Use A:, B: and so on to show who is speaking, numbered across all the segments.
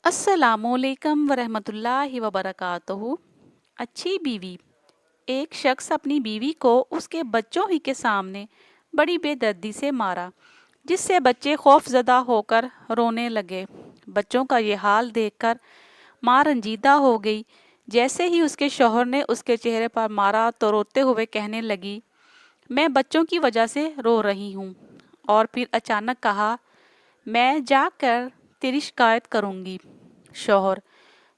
A: السلام علیکم ورحمۃ اللہ وبرکاتہ۔ اچھی بیوی۔ ایک شخص اپنی بیوی کو اس کے بچوں ہی کے سامنے بڑی بے دردی سے مارا، جس سے بچے خوف زدہ ہو کر رونے لگے۔ بچوں کا یہ حال دیکھ کر ماں رنجیدہ ہو گئی۔ جیسے ہی اس کے شوہر نے اس کے چہرے پر مارا تو روتے ہوئے کہنے لگی، میں بچوں کی وجہ سے رو رہی ہوں۔ اور پھر اچانک کہا، میں جا کر تیری شکایت کروں گی۔ شوہر: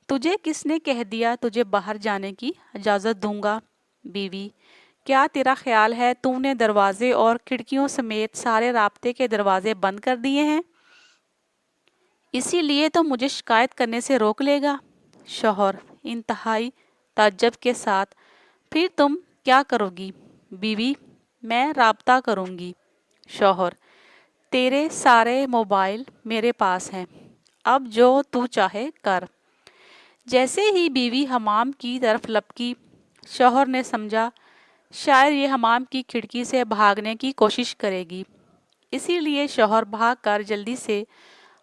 A: تجھے کس نے کہہ دیا تجھے باہر جانے کی اجازت دوں گا؟ بیوی: کیا تیرا خیال ہے تو نے دروازے اور کھڑکیوں سمیت سارے رابطے کے دروازے بند کر دیے ہیں، اسی لیے تو مجھے شکایت کرنے سے روک لے گا؟ شوہر انتہائی تعجب کے ساتھ: پھر تم کیا کرو گی؟ بیوی: میں رابطہ کروں گی۔ شوہر: تیرے سارے موبائل میرے پاس ہیں، اب جو تو چاہے کر۔ جیسے ہی بیوی حمام کی طرف لپکی، شوہر نے سمجھا شاید یہ حمام کی کھڑکی سے بھاگنے کی کوشش کرے گی، اسی لیے شوہر بھاگ کر جلدی سے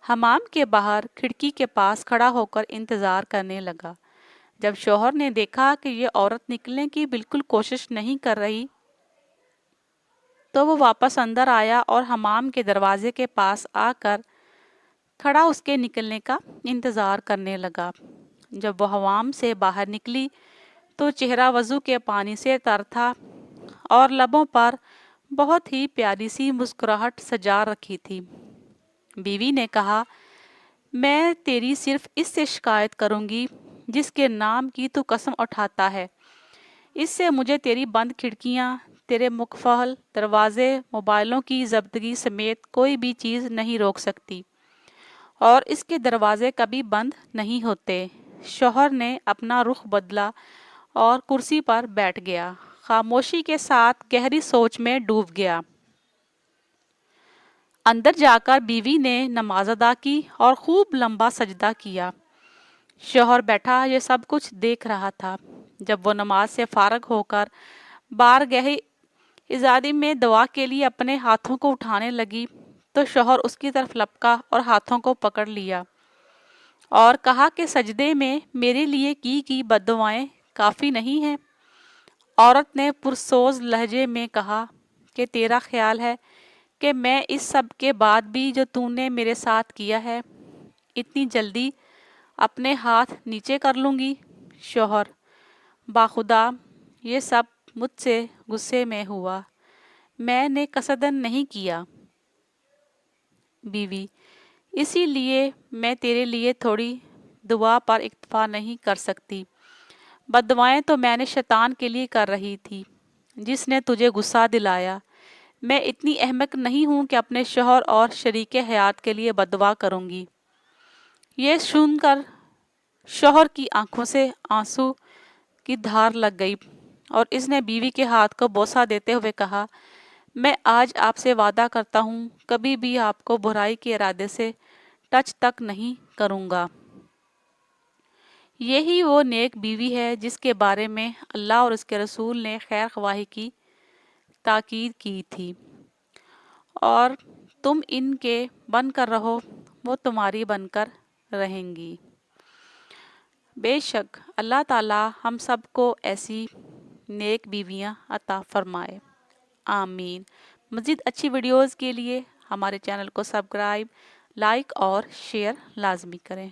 A: حمام کے باہر کھڑکی کے پاس کھڑا ہو کر انتظار کرنے لگا۔ جب شوہر نے دیکھا کہ یہ عورت نکلنے کی بالکل کوشش نہیں کر رہی تو وہ واپس اندر آیا اور حمام کے دروازے کے پاس آ کر کھڑا اس کے نکلنے کا انتظار کرنے لگا۔ جب وہ حمام سے باہر نکلی تو چہرہ وضو کے پانی سے تر تھا اور لبوں پر بہت ہی پیاری سی مسکراہٹ سجا رکھی تھی۔ بیوی نے کہا، میں تیری صرف اس سے شکایت کروں گی جس کے نام کی تو قسم اٹھاتا ہے۔ اس سے مجھے تیری بند کھڑکیاں، تیرے مقفل دروازے، موبائلوں کی ضبطگی سمیت کوئی بھی چیز نہیں روک سکتی، اور اس کے دروازے کبھی بند نہیں ہوتے۔ شوہر نے اپنا رخ بدلا اور کرسی پر بیٹھ گیا، خاموشی کے ساتھ گہری سوچ میں ڈوب گیا۔ اندر جا کر بیوی نے نماز ادا کی اور خوب لمبا سجدہ کیا۔ شوہر بیٹھا یہ سب کچھ دیکھ رہا تھا۔ جب وہ نماز سے فارغ ہو کر بارگاہ عزادی میں دعا کے لیے اپنے ہاتھوں کو اٹھانے لگی تو شوہر اس کی طرف لپکا اور ہاتھوں کو پکڑ لیا اور کہا کہ سجدے میں میرے لیے کی بد دعائیں کافی نہیں ہیں؟ عورت نے پرسوز لہجے میں کہا کہ تیرا خیال ہے کہ میں اس سب کے بعد بھی جو تو نے میرے ساتھ کیا ہے اتنی جلدی اپنے ہاتھ نیچے کر لوں گی؟ شوہر: باخدا یہ سب مجھ سے غصے میں ہوا، میں نے قصدن نہیں کیا۔ بیوی: اسی لیے میں تیرے لیے تھوڑی دعا پر اکتفا نہیں کر سکتی۔ بد دعائیں تو میں نے شیطان کے لیے کر رہی تھی جس نے تجھے غصہ دلایا۔ میں اتنی احمق نہیں ہوں کہ اپنے شوہر اور شریک حیات کے لیے بد دعا کروں گی۔ یہ سن کر شوہر کی آنکھوں سے آنسو کی دھار لگ گئی اور اس نے بیوی کے ہاتھ کو بوسہ دیتے ہوئے کہا، میں آج آپ سے وعدہ کرتا ہوں کبھی بھی آپ کو برائی کے ارادے سے ٹچ تک نہیں کروں گا۔ یہی وہ نیک بیوی ہے جس کے بارے میں اللہ اور اس کے رسول نے خیر خواہی کی تاکید کی تھی، اور تم ان کے بن کر رہو، وہ تمہاری بن کر رہیں گی۔ بے شک اللہ تعالی ہم سب کو ایسی نیک بیویاں عطا فرمائے، آمین۔ مزید اچھی ویڈیوز کے لیے ہمارے چینل کو سبسکرائب، لائک اور شیئر لازمی کریں۔